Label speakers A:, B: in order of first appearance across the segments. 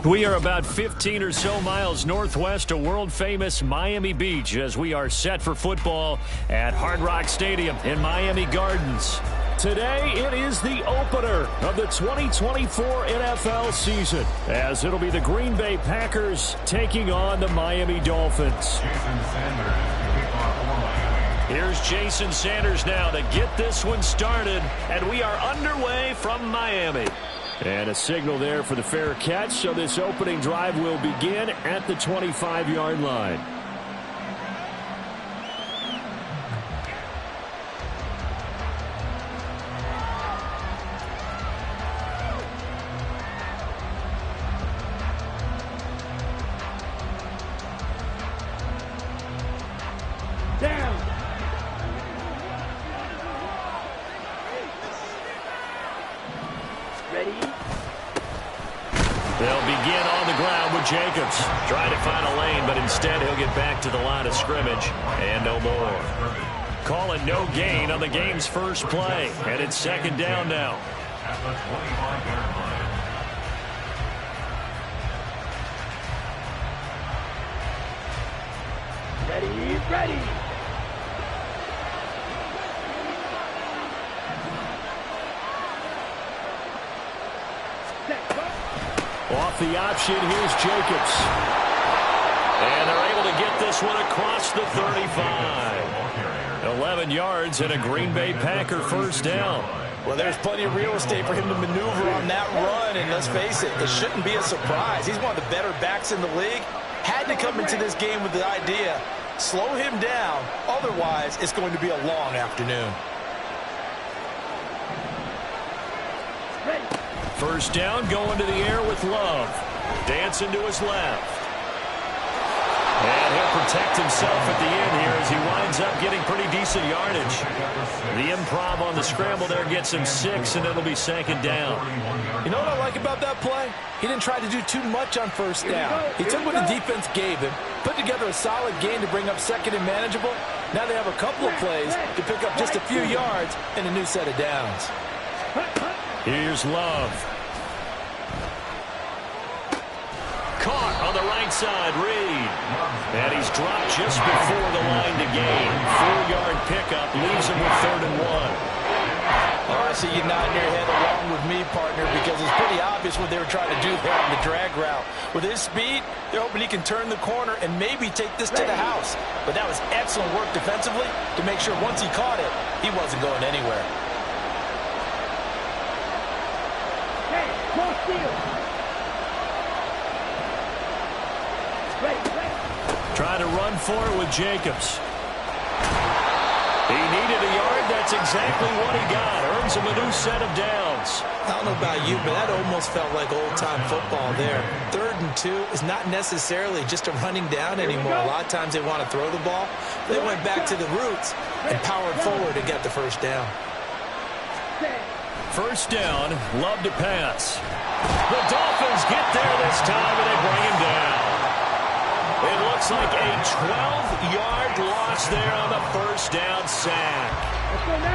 A: We are about 15 or so miles northwest of world-famous Miami Beach as we are set for football at Hard Rock Stadium in Miami Gardens. Today, it is the opener of the 2024 NFL season, as it'll be the Green Bay Packers taking on the Miami Dolphins. Here's Jason Sanders now to get this one started, and we are underway from Miami. And a signal there for the fair catch, so this opening drive will begin at the 25-yard line. Jacobs trying to find a lane, but instead he'll get back to the line of scrimmage and no more. Calling no gain on the game's first play, and it's second down now. At the 25-yard line. Ready. Off the option, here's Jacobs. And they're able to get this one across the 35. 11 yards and a Green Bay Packer first down.
B: Well, there's plenty of real estate for him to maneuver on that run, and let's face it shouldn't be a surprise. He's one of the better backs in the league. Had to come into this game with the idea, slow him down, otherwise it's going to be a long afternoon.
A: First down, going to the air with Love. Dancing to his left. And he'll protect himself at the end here as he winds up getting pretty decent yardage. The improv on the scramble there gets him 6, and it'll be second down.
B: You know what I like about that play? He didn't try to do too much on first down. He took what the defense gave him, put together a solid game to bring up second and manageable. Now they have a couple of plays to pick up just a few yards and a new set of downs.
A: Here's Love. Caught on the right side, Reed. And he's dropped just before the line to gain. 4-yard pickup leaves him with 3rd and 1.
B: I see you nodding your head along with me, partner, because it's pretty obvious what they were trying to do there on the drag route. With his speed, they're hoping he can turn the corner and maybe take this to the house. But that was excellent work defensively to make sure once he caught it, he wasn't going anywhere. Hey, no steal.
A: Trying to run for it with Jacobs. He needed a yard. That's exactly what he got. Earns him a new set of downs.
B: I don't know about you, but that almost felt like old-time football there. 3rd and 2 is not necessarily just a running down anymore. A lot of times they want to throw the ball. They went back to the roots and powered forward and got the first down.
A: First down, Love to pass. The Dolphins get there this time, and they bring him down. It looks like a 12-yard loss there on the first down sack.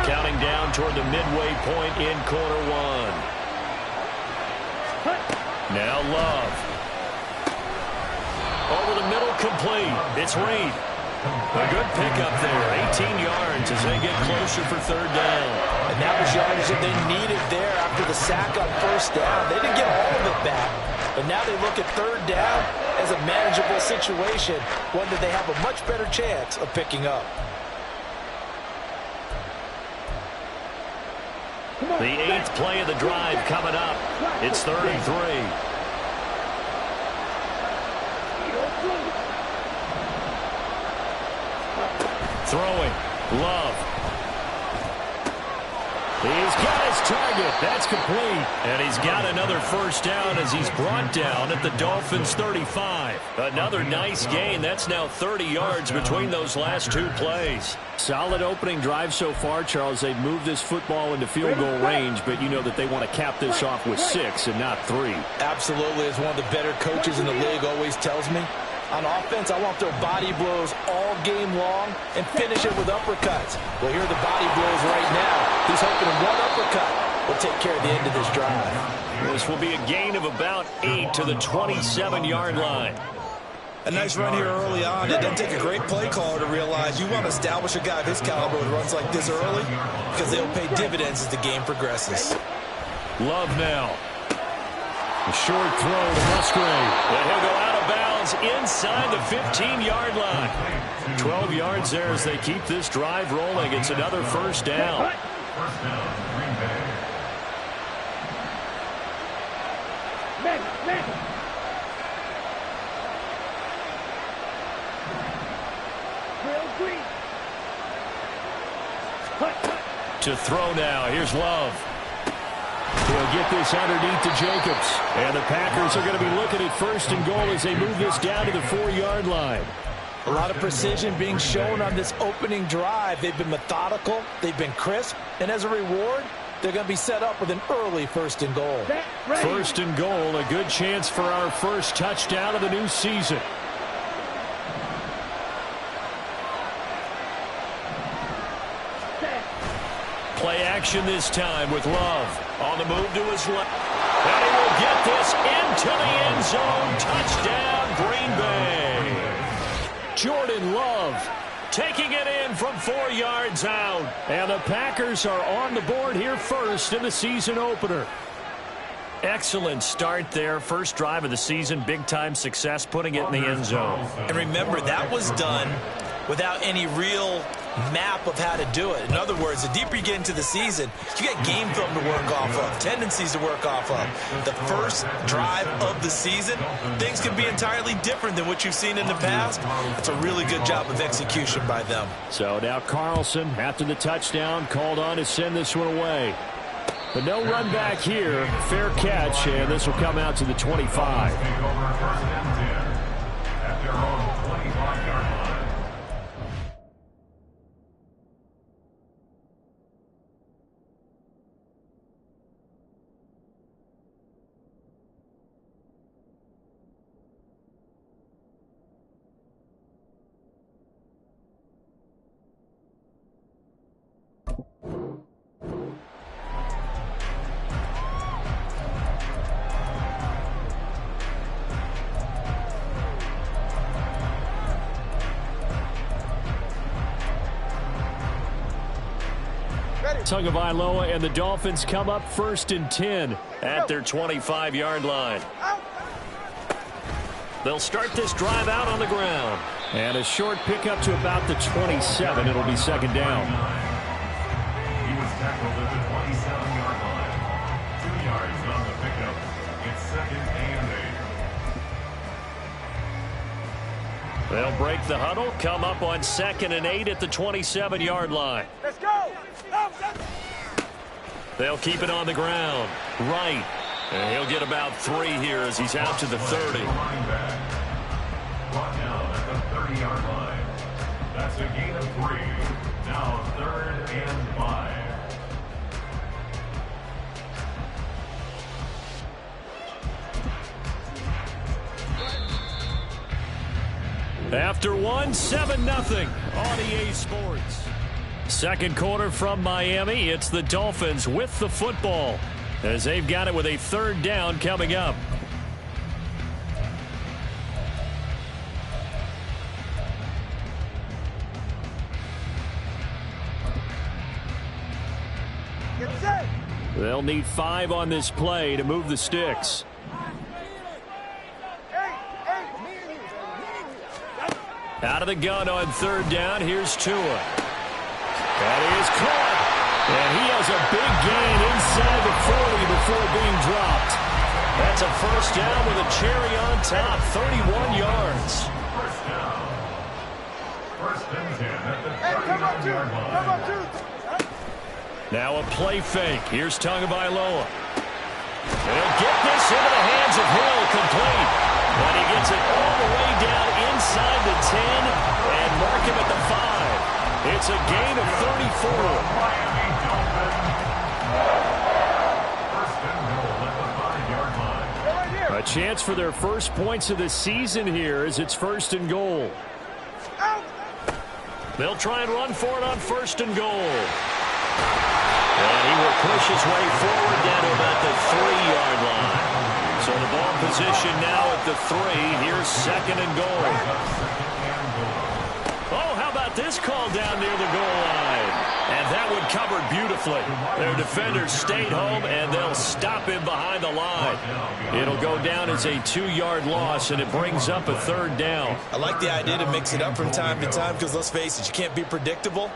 A: Counting down toward the midway point in quarter 1. Now Love. Over the middle, complete. It's Reed. A good pickup there. 18 yards as they get closer for 3rd down.
B: And that was yardage that they needed there after the sack on first down. They didn't get all of it back. But now they look at 3rd down as a manageable situation, one that they have a much better chance of picking up.
A: The 8th play of the drive coming up. It's 3rd and 3. Throwing. Love. He's got his target. That's complete. And he's got another first down as he's brought down at the Dolphins' 35. Another nice gain. That's now 30 yards between those last two plays. Solid opening drive so far, Charles. They've moved this football into field goal range, but you know that they want to cap this off with 6 and not 3.
B: Absolutely. As one of the better coaches in the league always tells me, on offense, I want their body blows all game long and finish it with uppercuts. Well, here are the body blows right now. He's hoping one uppercut will take care of the end of this drive.
A: This will be a gain of about 8 to the 27-yard line.
C: A nice run here early on. It doesn't take a great play caller to realize you want to establish a guy of his caliber with runs like this early because they'll pay dividends as the game progresses.
A: Love now. A short throw to Musgrave. And he'll go out of bounds inside the 15-yard line. 12 yards there as they keep this drive rolling. It's another first down. To throw now. Here's Love. He'll get this underneath to Jacobs. And the Packers are going to be looking at first and goal as they move this down to the 4-yard line.
B: A lot of precision being shown on this opening drive. They've been methodical. They've been crisp. And as a reward, they're going to be set up with an early first and goal.
A: First and goal, a good chance for our first touchdown of the new season. Play action this time with Love. On the move to his left. And he will get this into the end zone. Touchdown, Green Bay. Jordan Love taking it in from 4 yards out. And the Packers are on the board here first in the season opener. Excellent start there. First drive of the season. Big-time success putting it in the end zone.
C: And remember, that was done without any real map of how to do it. In other words, the deeper you get into the season, you get game film to work off of, tendencies to work off of. The first drive of the season, things can be entirely different than what you've seen in the past. It's a really good job of execution by them.
A: So now Carlson, after the touchdown, called on to send this one away. But no run back here. Fair catch, and this will come out to the 25. Tagovailoa and the Dolphins come up first and 10 at their 25-yard line. They'll start this drive out on the ground. And a short pickup to about the 27. It'll be second down.
D: He was tackled at the 27-yard line. 2 yards on the pickup. It's second and 8.
A: They'll break the huddle, come up on second and 8 at the 27-yard line.
E: Let's go!
A: They'll keep it on the ground. Right. And he'll get about 3 here as he's out to the 30.
D: Brought down at the 30-yard line. That's a gain of 3. Now 3rd and 5.
A: After 1, 7-0 on EA Sports. Second quarter from Miami. It's the Dolphins with the football as they've got it with a third down coming up. They'll need 5 on this play to move the sticks. Out of the gun on third down. Here's Tua. That is caught. And he has a big gain inside the 40 before being dropped. That's a first down with a cherry on top. 31 yards.
D: First down. First and 10 at the 30. 7-yard line.
A: Now a play fake. Here's Tagovailoa. He'll get this into the hands of Hill, complete. And he gets it all the way down inside the 10 and mark him at the 5. It's a gain of 34.
D: Miami Dolphins. First and goal at the 5-yard line.
A: A chance for their first points of the season here as it's first and goal. They'll try and run for it on first and goal. And he will push his way forward down to about the 3-yard line. So the ball position now at the 3. Here's second and goal. Oh, how about this call down near the goal line? And that one covered beautifully. Their defenders stayed home, and they'll stop him behind the line. It'll go down as a 2-yard loss, and it brings up a third down.
C: I like the idea to mix it up from time to time because, let's face it, you can't be predictable.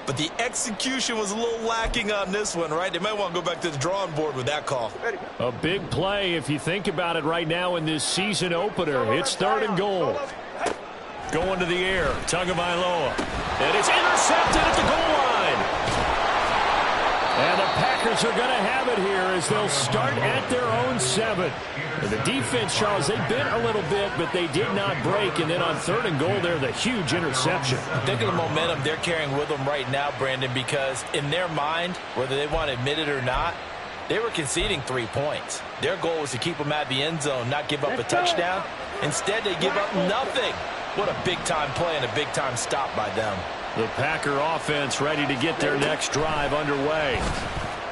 C: But the execution was a little lacking on this one, right? They might want to go back to the drawing board with that call.
A: A big play if you think about it right now in this season opener. It's third and goal. Going to the air, Tagovailoa. And it's intercepted at the goal line. And the Packers are going to have it here as they'll start at their own 7. And the defense, Charles, they bit a little bit, but they did not break. And then on third and goal, they're the huge interception.
C: Think of the momentum they're carrying with them right now, Brandon, because in their mind, whether they want to admit it or not, they were conceding 3 points. Their goal was to keep them out of the end zone, not give up a touchdown. Instead, they give up nothing. What a big-time play and a big-time stop by them.
A: The Packer offense ready to get their next drive underway.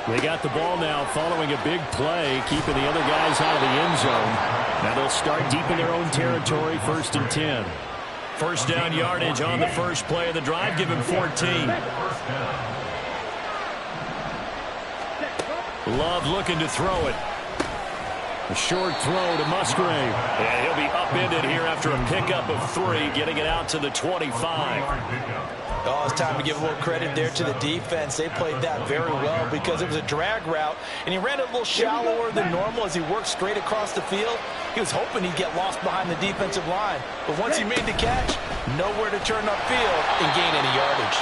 A: They got the ball now following a big play, keeping the other guys out of the end zone. Now they'll start deep in their own territory, first and 10. First down yardage on the first play of the drive, give him 14. Love looking to throw it. A short throw to Musgrave. And he'll be upended here after a pickup of 3, getting it out to the 25.
C: Oh, it's time to give a little credit there to the defense. They played that very well because it was a drag route, and he ran it a little shallower than normal as he worked straight across the field. He was hoping he'd get lost behind the defensive line, but once he made the catch, nowhere to turn upfield and gain any yardage.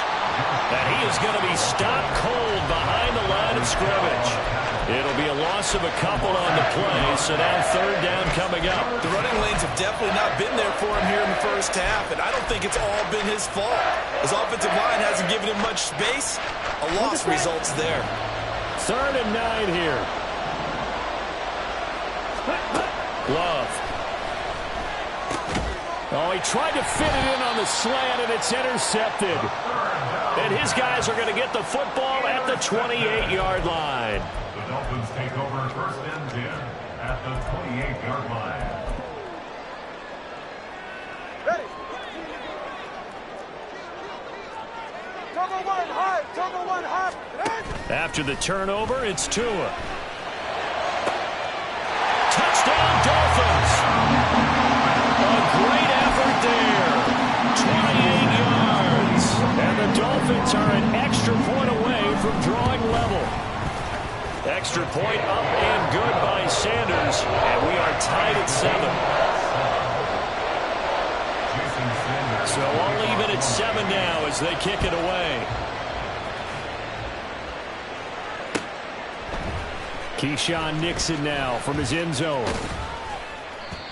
A: And he is going to be stopped cold behind the line of scrimmage. It'll be a loss of a couple on the play, so now third down coming up.
C: The running lanes have definitely not been there for him here in the first half, and I don't think it's all been his fault. His offensive line hasn't given him much space. A loss results there.
A: Third and 9 here. Love. Oh, he tried to fit it in on the slant, and it's intercepted. And his guys are going to get the football at the 28-yard line.
D: The Dolphins take over first and 10 at the 28-yard line.
E: Ready. Turbo one high.
A: After the turnover, it's Tua. Touchdown, Dolphins. A great effort there. 28 yards. And the Dolphins are an extra point away from drawing level. Extra point up and good by Sanders. And we are tied at 7. So I'll leave it at 7 now as they kick it away. Keyshawn Nixon now from his end zone.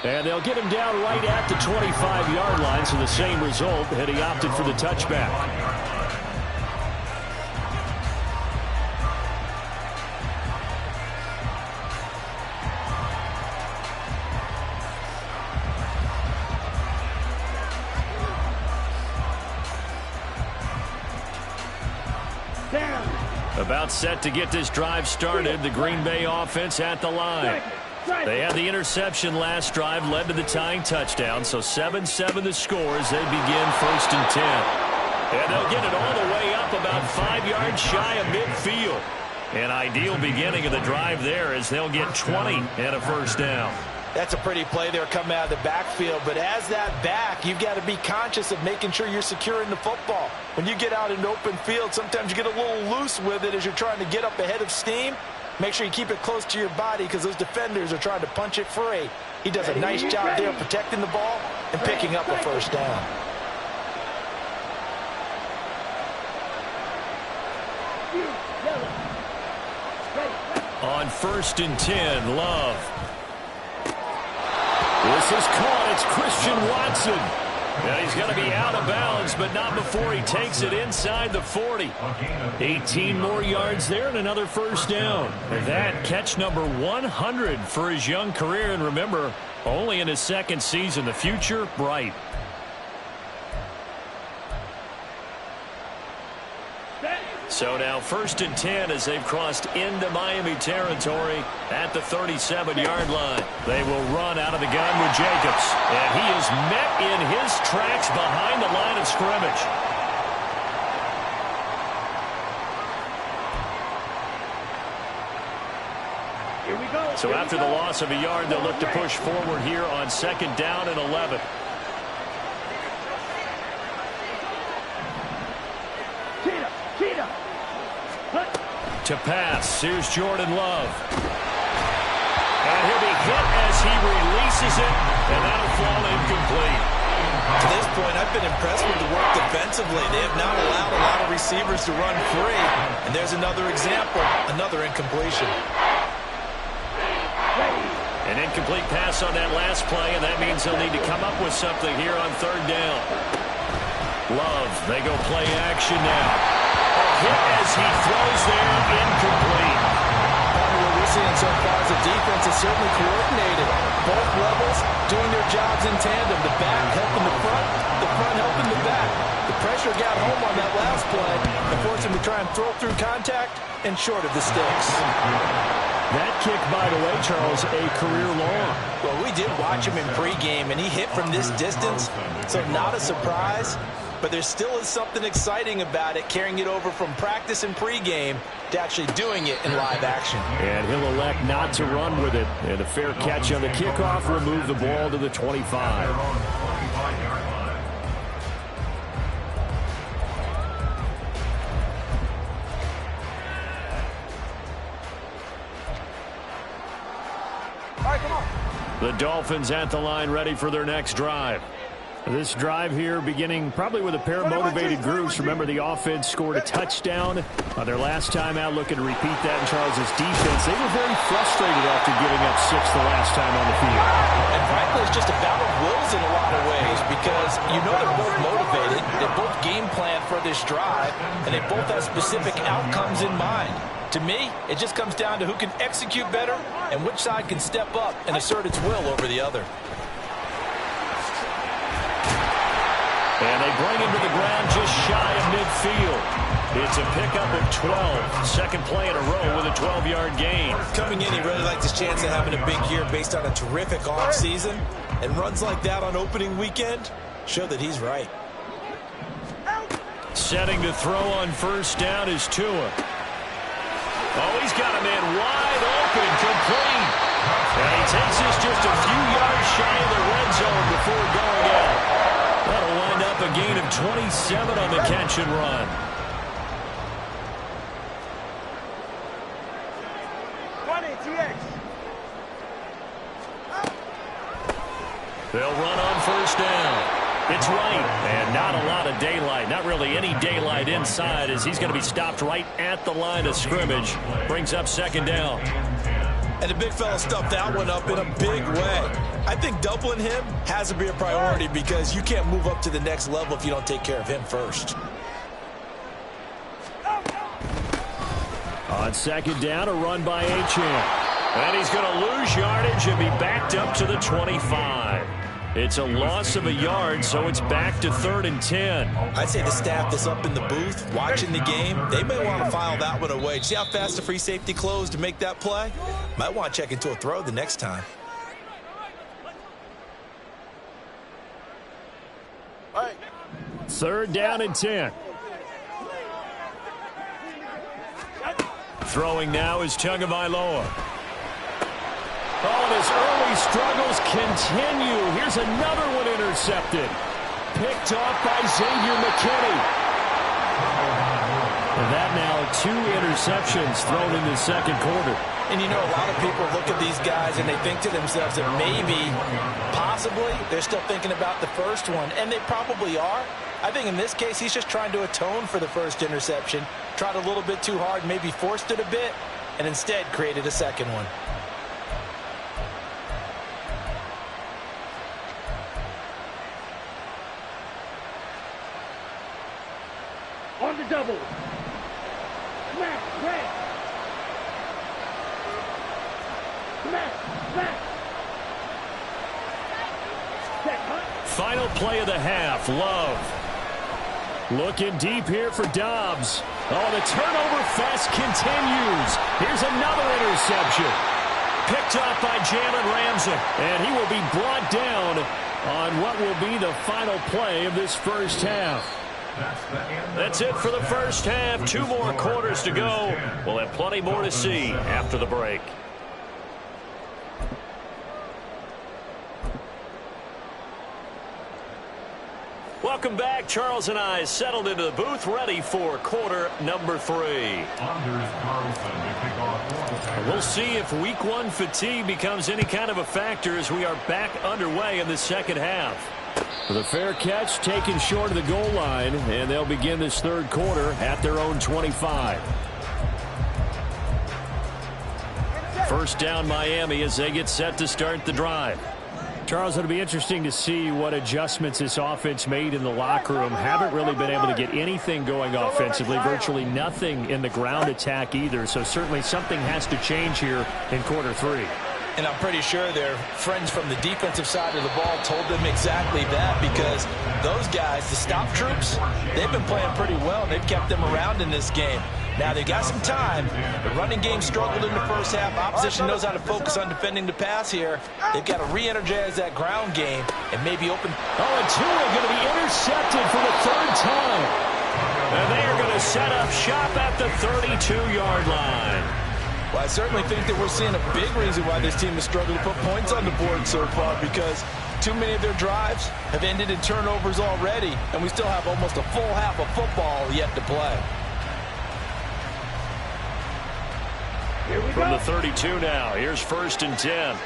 A: And they'll get him down right at the 25-yard line, so the same result had he opted for the touchback. About set to get this drive started. The Green Bay offense at the line. They had the interception last drive, led to the tying touchdown. So 7-7 the score as they begin first and 10. And they'll get it all the way up about 5 yards shy of midfield. An ideal beginning of the drive there as they'll get 20 and a first down.
C: That's a pretty play there coming out of the backfield. But as that back, you've got to be conscious of making sure you're securing the football. When you get out in open field, sometimes you get a little loose with it as you're trying to get up ahead of steam. Make sure you keep it close to your body because those defenders are trying to punch it free. He does a nice job there protecting the ball and picking up a first down.
A: On 1st and 10, Love. This is caught. It's Christian Watson. Yeah, he's going to be out of bounds, but not before he takes it inside the 40. 18 more yards there and another first down. And that catch number 100 for his young career. And remember, only in his second season. The future, bright. So now 1st and 10 as they've crossed into Miami territory at the 37-yard line. They will run out of the gun with Jacobs. And he is met in his tracks behind the line of scrimmage.
E: Here we go.
A: So after the loss of a yard, they'll look to push forward here on 2nd down and 11. To pass, here's Jordan Love. And he'll be hit as he releases it, and that'll fall incomplete.
C: To this point, I've been impressed with the work defensively. They have not allowed a lot of receivers to run free. And there's another example, another incompletion.
A: An incomplete pass on that last play, and that means they'll need to come up with something here on 3rd down. Love, they go play action now. Hit as he throws there, incomplete.
C: What we're seeing so far is the defense is certainly coordinated. Both levels doing their jobs in tandem. The back helping the front helping the back. The pressure got home on that last play and forced him to try and throw through contact and short of the sticks.
A: That kick, by the way, Charles, a career long.
C: Well, we did watch him in pregame, and he hit from this distance, so not a surprise. But there still is something exciting about it, carrying it over from practice and pregame to actually doing it in live action.
A: And he'll elect not to run with it. And a fair catch on the kickoff will move the ball to the 25.
E: All right, come on.
A: The Dolphins at the line, ready for their next drive. This drive here beginning probably with a pair of motivated groups. Remember, the offense scored a touchdown on their last time out. Looking to repeat that in Charles's defense. They were very frustrated after giving up 6 the last time on the field.
C: And frankly, it's just a battle of wills in a lot of ways because you know they're both motivated. They both game plan for this drive, and they both have specific outcomes in mind. To me, it just comes down to who can execute better and which side can step up and assert its will over the other.
A: And they bring him to the ground just shy of midfield. It's a pickup of 12. Second play in a row with a 12-yard gain.
C: Coming in, he really likes his chance of having a big year based on a terrific offseason. And runs like that on opening weekend show that he's right.
A: Setting to throw on 1st down is Tua. Oh, he's got a man wide open, complete. And he takes this just a few yards shy of the red zone before going out. That'll wind up a gain of 27 on the catch and run.
E: 20, TX.
A: They'll run on 1st down. It's right, and not a lot of daylight. Not really any daylight inside as he's going to be stopped right at the line of scrimmage. Brings up 2nd down.
C: And the big fella stuffed that one up in a big way. I think doubling him has to be a priority because you can't move up to the next level if you don't take care of him first.
A: On 2nd down, a run by Achane. And he's going to lose yardage and be backed up to the 25. It's a loss of a yard, so it's back to 3rd and 10.
C: I'd say the staff that's up in the booth watching the game, they may want to file that one away. See how fast the free safety closed to make that play? Might want to check into a throw the next time.
E: All right.
A: 3rd down and 10. Throwing now is Tagovailoa. Oh, and his early struggles continue. Here's another one intercepted. Picked off by Xavier McKinney. And that now 2 interceptions thrown in the 2nd quarter.
C: And you know, a lot of people look at these guys and they think to themselves that maybe, possibly, they're still thinking about the first one. And they probably are.
B: I think in this case, he's just trying to atone for the first interception. Tried a little bit too hard, maybe forced it a bit, and instead created a second one.
E: On the double. Smash, smash. Smash, smash. Set, hunt.
A: Final play of the half, Love. Looking deep here for Dobbs. Oh, the turnover fest continues. Here's another interception. Picked up by Jalen Ramsey. And he will be brought down on what will be the final play of this first half. That's it for the first half. 2 more quarters to go. We'll have plenty more to see after the break. Welcome back. Charles and I settled into the booth, ready for quarter number 3. We'll see if week 1 fatigue becomes any kind of a factor as we are back underway in the second half. With a fair catch taken short of the goal line, and they'll begin this third quarter at their own 25. First down Miami as they get set to start the drive. Charles, it'll be interesting to see what adjustments this offense made in the locker room. Haven't really been able to get anything going offensively, virtually nothing in the ground attack either. So certainly something has to change here in quarter 3.
B: And I'm pretty sure their friends from the defensive side of the ball told them exactly that, because those guys, the stop troops, they've been playing pretty well. They've kept them around in this game. Now, they've got some time. The running game struggled in the first half. Opposition knows how to focus on defending the pass here. They've got to re-energize that ground game and maybe open.
A: Oh, and Tua going to be intercepted for the 3rd time. And they are going to set up shop at the 32-yard line.
B: Well, I certainly think that we're seeing a big reason why this team has struggled to put points on the board so far, because too many of their drives have ended in turnovers already, and we still have almost a full half of football yet to play.
A: From the 32 now, here's 1st and 10.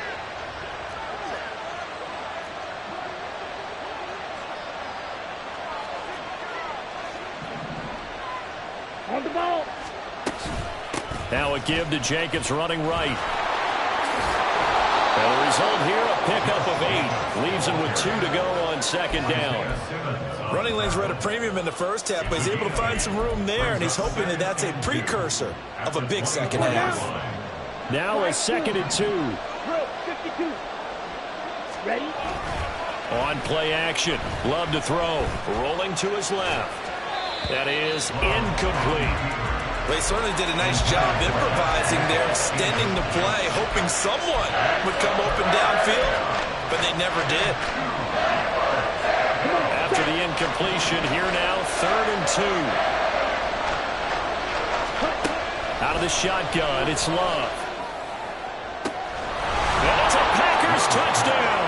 E: On the ball.
A: Now a give to Jacobs running right. And the result here, a pickup of 8. Leaves him with 2 to go on 2nd down.
B: Running lanes were at a premium in the first half, but he's able to find some room there, and he's hoping that that's a precursor of a big second half.
A: Now a 2nd and 2.
E: Drill, 52. Ready?
A: On play action. Love to throw. Rolling to his left. That is incomplete.
C: They certainly did a nice job improvising there, extending the play, hoping someone would come open downfield, but they never did.
A: After the incompletion, here now, 3rd and 2. Out of the shotgun, it's Love. And it's a Packers touchdown.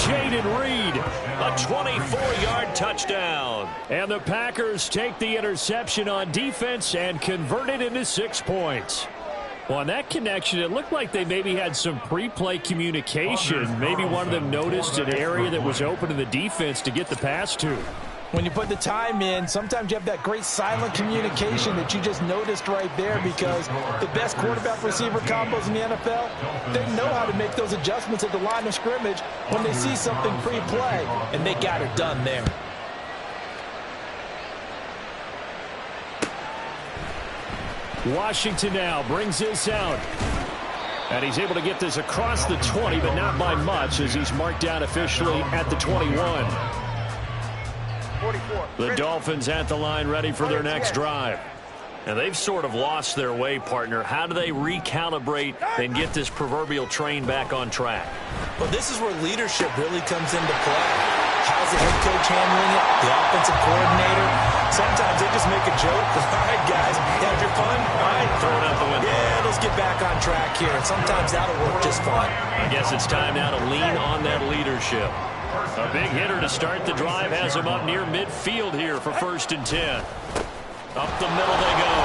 A: Jaden Reed, a 24-yard touchdown. And the Packers take the interception on defense and convert it into 6 points. Well, on that connection, it looked like they maybe had some pre-play communication. Maybe one of them noticed an area that was open to the defense to get the pass to.
B: When you put the time in, sometimes you have that great silent communication that you just noticed right there, because the best quarterback-receiver combos in the NFL, they know how to make those adjustments at the line of scrimmage when they see something pre-play, and they got it done there.
A: Washington now brings this out. And he's able to get this across the 20, but not by much, as he's marked down officially at the 21.
E: 44.
A: The Dolphins at the line, ready for their next drive. And they've sort of lost their way, partner. How do they recalibrate and get this proverbial train back on track?
C: Well, this is where leadership really comes into play. How's the head coach handling it? The offensive coordinator? Sometimes they just make a joke. All right, guys, you had your fun? All right,
A: Throw it out the window.
C: Yeah, let's get back on track here. And sometimes that'll work just fine.
A: I guess it's time now to lean on that leadership. A big hitter to start the drive has him up near midfield here for 1st and 10. Up the middle they go.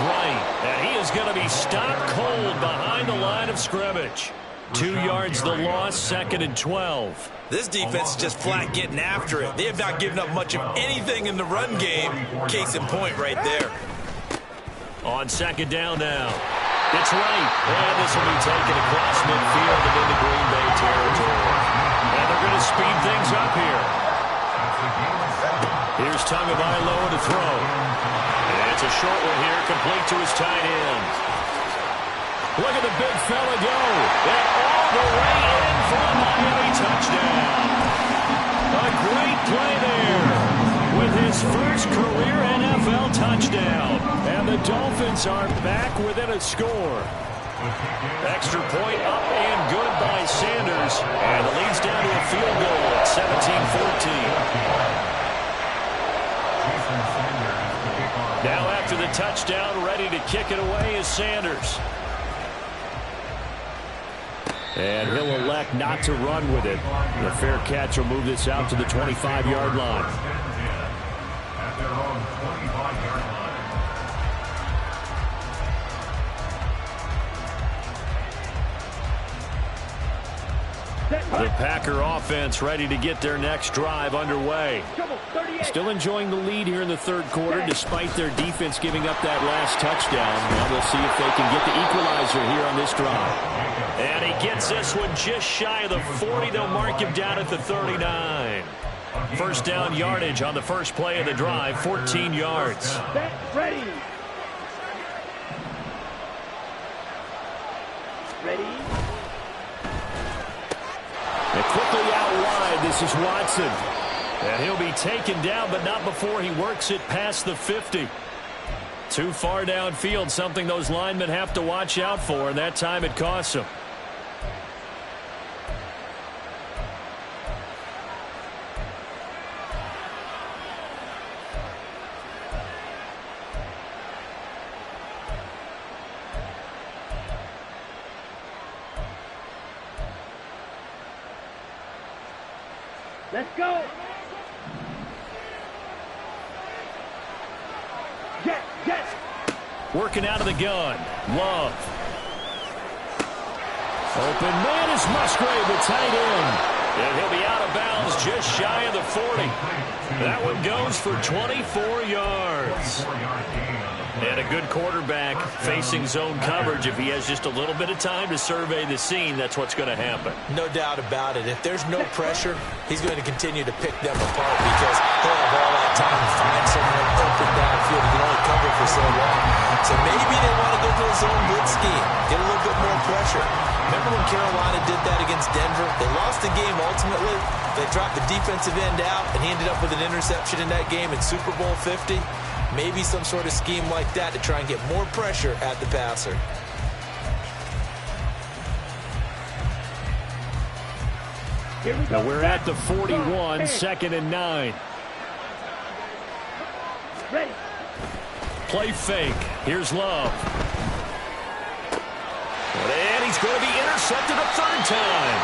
A: Right. And he is going to be stopped cold behind the line of scrimmage. 2 yards the loss, 2nd and 12.
C: This defense is just flat getting after it. They have not given up much of anything in the run game. Case in point right there.
A: On 2nd down now. It's right. And this will be taken across midfield and into Green Bay territory. And they're going to speed things up here. Here's Tagovailoa to throw. And it's a short one here, complete to his tight end. Look at the big fella go. And all the way in for a Miami touchdown. A great play there with his first career NFL touchdown. And the Dolphins are back within a score. Extra point up and good by Sanders. And the lead's down to a field goal at 17-14. Now after the touchdown, ready to kick it away is Sanders. And he'll elect not to run with it. The fair catch will move this out to the 25-yard line.
D: At their own 25-yard line.
A: The Packer offense ready to get their next drive underway. Still enjoying the lead here in the third quarter despite their defense giving up that last touchdown. Now we'll see if they can get the equalizer here on this drive. And he gets this one just shy of the 40. They'll mark him down at the 39. First down yardage on the first play of the drive, 14 yards.
E: Ready. Ready.
A: And quickly out wide, this is Watson. And he'll be taken down, but not before he works it past the 50. Too far downfield, something those linemen have to watch out for, and that time it costs them.
E: Let's go. Jet.
A: Working out of the gun. Love. Open man is Musgrave, the tight end. And he'll be out of bounds just shy of the 40. That one goes for 24 yards. And a good quarterback facing zone coverage. If he has just a little bit of time to survey the scene, that's what's going to happen.
C: No doubt about it. If there's no pressure, he's going to continue to pick them apart because he'll have all that time to find someone open downfield. He can only cover for so long. So maybe they want to go to a zone blitz scheme, get a little bit more pressure. Remember when Carolina did that against Denver? They lost the game ultimately. They dropped the defensive end out, and he ended up with an interception in that game in Super Bowl 50. Maybe some sort of scheme like that to try and get more pressure at the passer.
A: Now we're at the 41, 2nd and 9.
E: Ready.
A: Play fake. Here's Love. And he's going to be intercepted a third time.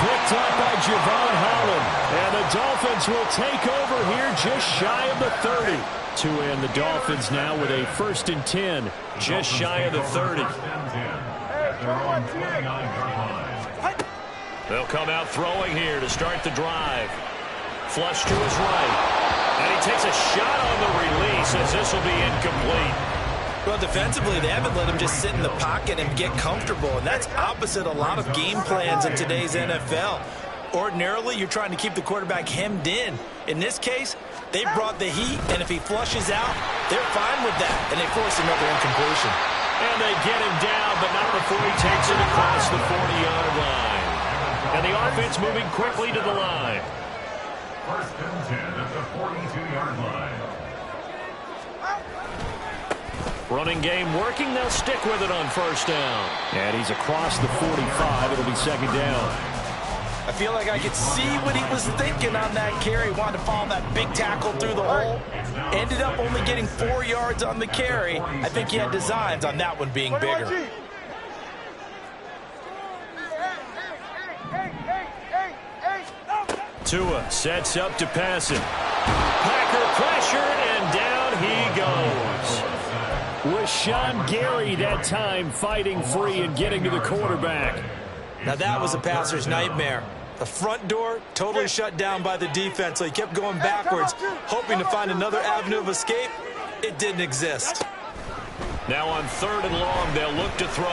A: Picked up by Javon Holland. And the Dolphins will take over here just shy of the 30. To end the Dolphins now with a 1st and 10, just shy of the 30. They'll come out throwing here to start the drive. Flush to his right. And he takes a shot on the release as this will be incomplete.
C: Well, defensively, they haven't let him just sit in the pocket and get comfortable, and that's opposite a lot of game plans in today's NFL. Ordinarily, you're trying to keep the quarterback hemmed in. In this case, they brought the heat, and if he flushes out, they're fine with that, and they force another incompletion.
A: And they get him down, but not before he takes it across the 40-yard line. And the offense moving quickly to the line.
D: 1st and 10 at the 42-yard line.
A: Running game working. They'll stick with it on 1st down. And he's across the 45. It'll be 2nd down.
C: I feel like I could see what he was thinking on that carry. Wanted to follow that big tackle through the hole. Ended up only getting 4 yards on the carry. I think he had designs on that one being bigger.
A: Tua sets up to pass it. Packer pressured, and down he goes. Rashawn Gary that time fighting free and getting to the quarterback.
C: Now that was a passer's nightmare. The front door totally shut down by the defense, so he kept going backwards, hoping to find another avenue of escape. It didn't exist.
A: Now on 3rd and long, they'll look to throw.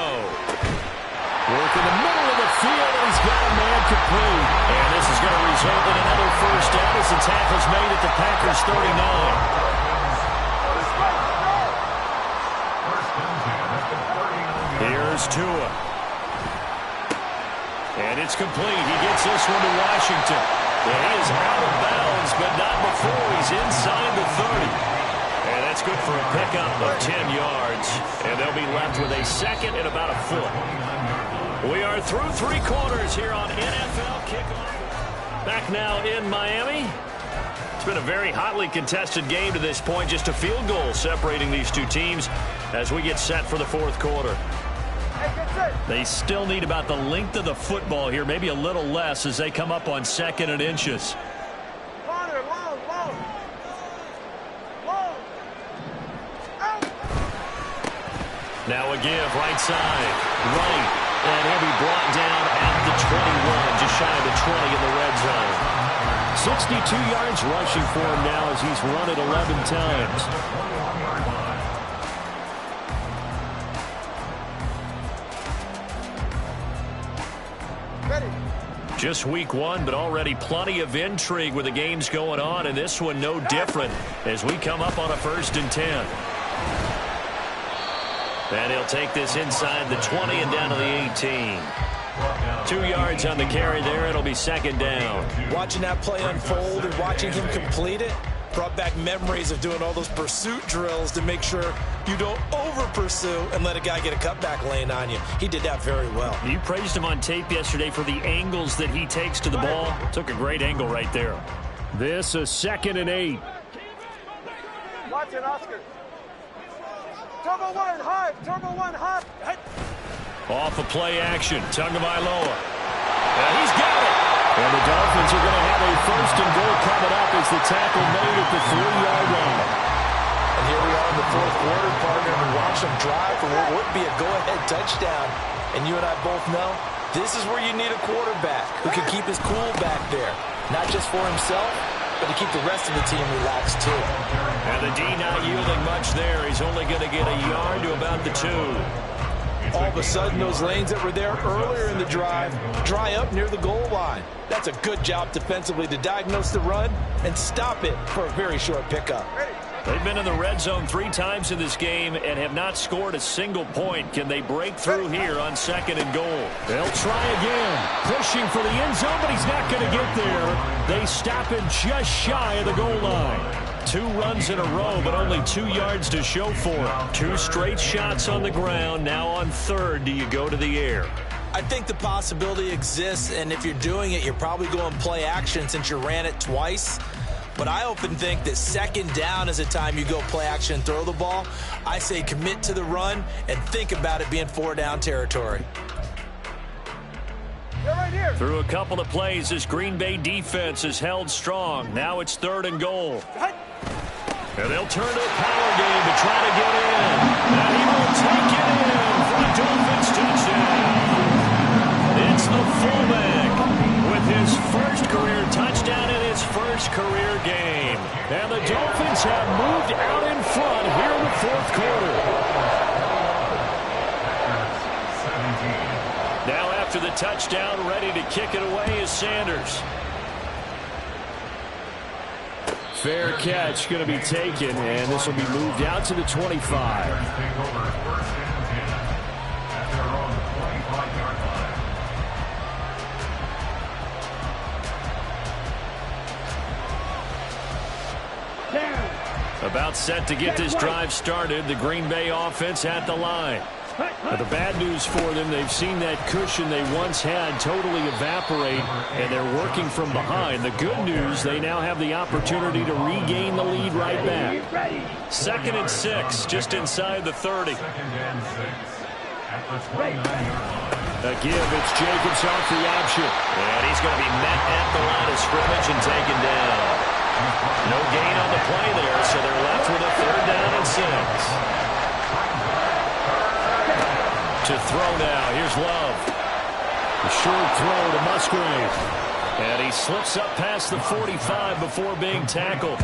A: Work in the middle of the field, and he's got a man complete. And this is going to result in another first down as the tackle's made at the Packers' 39. Here's Tua. And it's complete. He gets this one to Washington. And he is out of bounds, but not before he's inside the 30. And that's good for a pickup of 10 yards. And they'll be left with a second and about a foot. We are through 3 quarters here on NFL Kickoff. Back now in Miami. It's been a very hotly contested game to this point. Just a field goal separating these two teams as we get set for the 4th quarter. They still need about the length of the football here, maybe a little less as they come up on 2nd and inches. Now a give, right side, right, and he'll be brought down at the 21, just shy of the 20 in the red zone. 62 yards rushing for him now as he's run it 11 times. Just week 1, but already plenty of intrigue with the games going on, and this one no different as we come up on a 1st and 10. And he'll take this inside the 20 and down to the 18. 2 yards on the carry there. It'll be 2nd down.
C: Watching that play unfold and watching him complete it brought back memories of doing all those pursuit drills to make sure you don't over-pursue and let a guy get a cutback lane on you. He did that very well.
A: You praised him on tape yesterday for the angles that he takes to the ball. Took a great angle right there. This a 2nd and 8.
E: Watch it, Oscar. Turbo 1, high. Turbo 1, high.
A: Off of play action. Tagovailoa. And he's got it. And the Dolphins are going to have a 1st and goal coming up as the tackle made at the 3-yard line.
C: And here we are in the 4th quarter, partner, and watch them drive for what would be a go-ahead touchdown. And you and I both know this is where you need a quarterback who can keep his cool back there. Not just for himself, but to keep the rest of the team relaxed too.
A: And the D not yielding much there. He's only going to get a yard to about the 2.
C: All of a sudden, those lanes that were there earlier in the drive dry up near the goal line. That's a good job defensively to diagnose the run and stop it for a very short pickup.
A: They've been in the red zone 3 times in this game and have not scored a single point. Can they break through here on 2nd and goal? They'll try again. Pushing for the end zone, but he's not going to get there. They stop him just shy of the goal line. 2 runs in a row, but only 2 yards to show for it. 2 straight shots on the ground. Now on 3rd, do you go to the air?
C: I think the possibility exists, and if you're doing it, you're probably going play action since you ran it twice. But I often think that 2nd down is a time you go play action and throw the ball. I say commit to the run and think about it being 4-down territory.
E: Right here.
A: Through a couple of plays, this Green Bay defense is held strong. Now it's 3rd and goal. And they'll turn to a power game to try to get in. And he will take it in for a Dolphins touchdown. It's the fullback with his first career touchdown in his first career game. And the Dolphins have moved out in front here in the 4th quarter. Now after the touchdown, ready to kick it away is Sanders. Fair catch going to be taken, and this will be moved out to the 25. About set to get this drive started, the Green Bay offense at the line. But the bad news for them, they've seen that cushion they once had totally evaporate, and they're working from behind. The good news, they now have the opportunity to regain the lead right back. 2nd and 6, just inside the 30. A give, it's Jacobs off the option. And he's going to be met at the line of scrimmage and taken down. No gain on the play there, so they're left with a 3rd down and 6. To throw now. Here's Love. The short throw to Musgrave. And he slips up past the 45 before being tackled.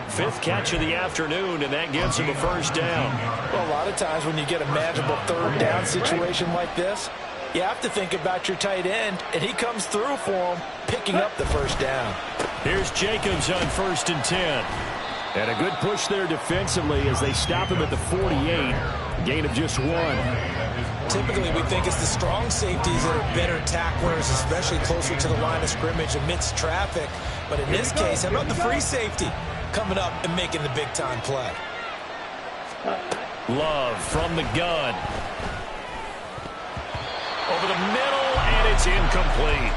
A: 5th catch of the afternoon, and that gives him a first down.
B: Well, a lot of times when you get a manageable 3rd down situation like this, you have to think about your tight end, and he comes through for him, picking up the first down.
A: Here's Jacobs on 1st and 10. And a good push there defensively as they stop him at the 48. Gain of just 1.
C: Typically, we think it's the strong safeties that are better tacklers, especially closer to the line of scrimmage amidst traffic. But in this case, how about the free safety coming up and making the big-time play?
A: Love from the gun. Over the middle, and it's incomplete.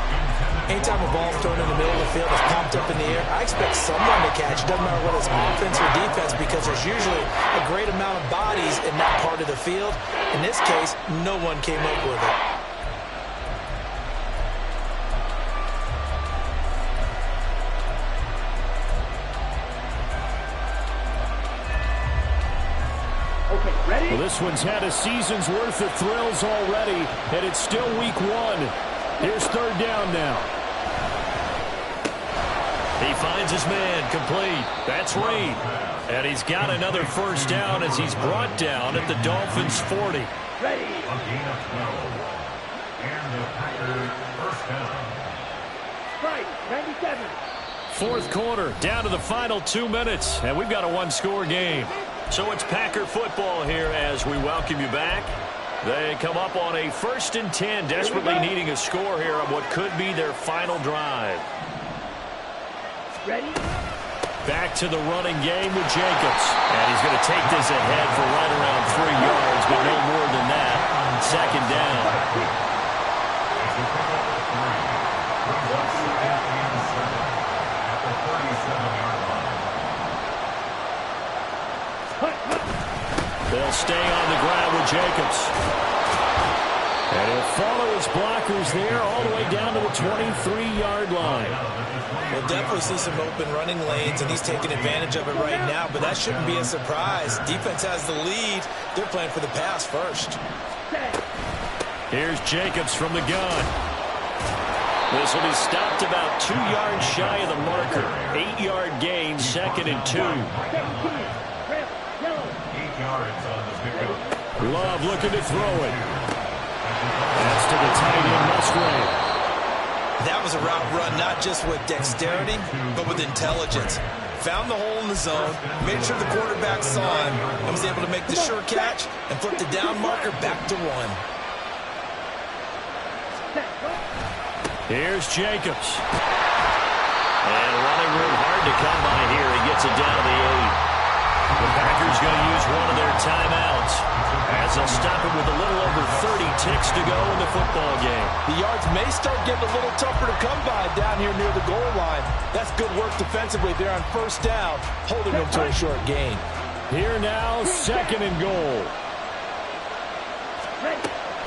C: Anytime a ball thrown in the middle of the field is popped up in the air, I expect someone to catch. It doesn't matter whether it's offense or defense, because there's usually a great amount of bodies in that part of the field. In this case, no one came up with it.
A: Well, this one's had a season's worth of thrills already, and it's still week 1. Here's 3rd down now. He finds his man, complete. That's Reed. And he's got another first down as he's brought down at the Dolphins' 40.
D: Ready. A gain of 12. And the Packers first down.
E: Right, 97.
A: 4th quarter, down to the final 2 minutes, and we've got a 1-score game. So it's Packer football here as we welcome you back. They come up on a 1st and 10, desperately needing a score here on what could be their final drive.
E: Ready?
A: Back to the running game with Jacobs. And he's going to take this ahead for right around 3 yards, but no more than that. 2nd down. They'll stay on the ground with Jacobs. And he'll follow his blockers there all the way down to the 23-yard line.
C: We'll definitely see some open running lanes, and he's taking advantage of it right now, but that shouldn't be a surprise. Defense has the lead. They're playing for the pass first.
A: Here's Jacobs from the gun. This will be stopped about 2 yards shy of the marker. 8-yard gain, 2nd and 2.
D: 8 yards on the pickup.
A: Love looking to throw it. That's to the tight end, Musgrave.
C: That was a route run not just with dexterity, but with intelligence. Found the hole in the zone, made sure the quarterback saw him, and was able to make the sure catch and flip the down marker back to 1.
A: Here's Jacobs. And running room hard to come by here. He gets it down to the 8. The Packers going to use one of their timeouts as they'll stop it with a little over 30 ticks to go in the football game.
B: The yards may start getting a little tougher to come by down here near the goal line. That's good work defensively there on 1st down, holding them to a short gain.
A: Here now, 2nd and goal.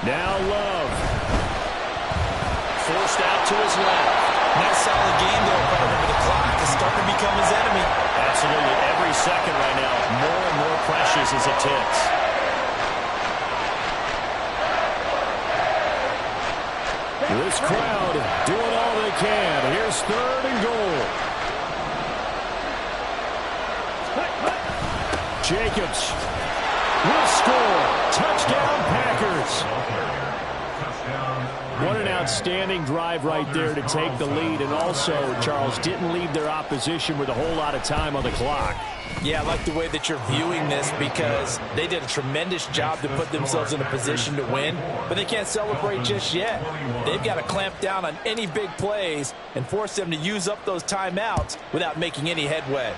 A: Now Love. Forced out to his left.
C: Nice solid game there, but remember the clock is starting to become his enemy.
A: Absolutely. Every second right now, more and more precious as it ticks. This crowd doing all they can. Here's 3rd and goal. Jacobs will score. Touchdown, Packers. What an outstanding drive right there to take the lead. And also, Charles, didn't leave their opposition with a whole lot of time on the clock.
B: Yeah, I like the way that you're viewing this because they did a tremendous job to put themselves in a position to win, but they can't celebrate just yet. They've got to clamp down on any big plays and force them to use up those timeouts without making any headway.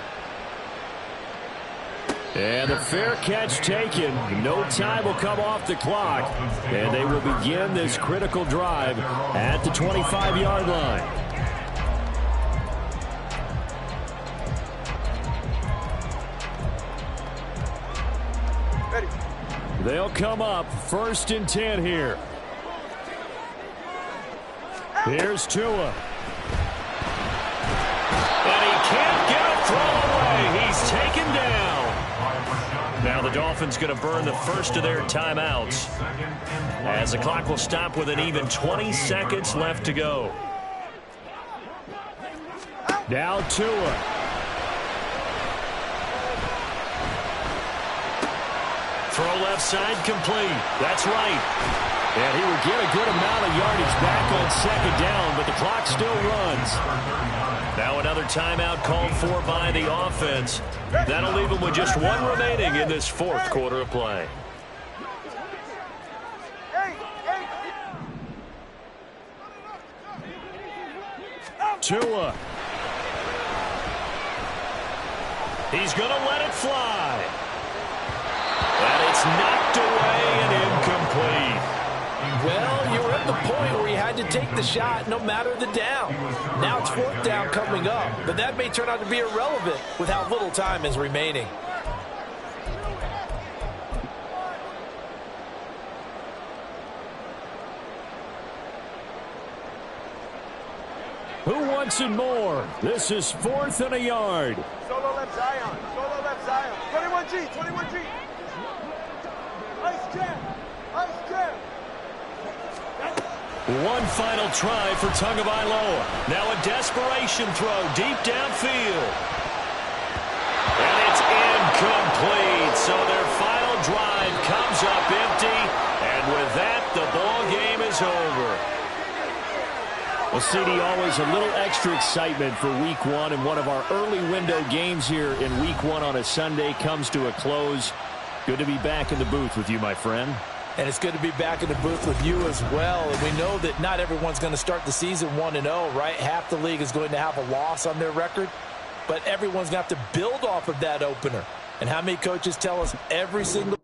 A: And the fair catch taken. No time will come off the clock. And they will begin this critical drive at the 25-yard line.
E: Ready.
A: They'll come up 1st and 10 here. Here's Tua. And he can't get a throw away. He's taken down. Now the Dolphins going to burn the first of their timeouts as the clock will stop with an even 20 seconds left to go. Now Tua. Throw left side complete. That's right. And he will get a good amount of yardage back on second down, but the clock still runs. Now another timeout called for by the offense. That'll leave them with just one remaining in this fourth quarter of play. Tua. He's going to let it fly. And it's knocked away and incomplete.
C: Well, you were at the point where you had to take the shot no matter the down. Now it's fourth down coming up, but that may turn out to be irrelevant with how little time is remaining.
A: Who wants it more? This is 4th and a yard.
E: Solo left Zion. Solo left Zion. 21G. 21G. Ice jam. Ice jam.
A: One final try for Tagovailoa. Now a desperation throw deep downfield. And it's incomplete. So their final drive comes up empty. And with that, the ball game is over. Well, CD, always a little extra excitement for Week 1, and one of our early window games here in Week 1 on a Sunday comes to a close. Good to be back in the booth with you, my friend.
C: And it's good to be back in the booth with you as well. And we know that not everyone's going to start the season 1-0, right? Half the league is going to have a loss on their record, but everyone's going to have to build off of that opener. And how many coaches tell us every single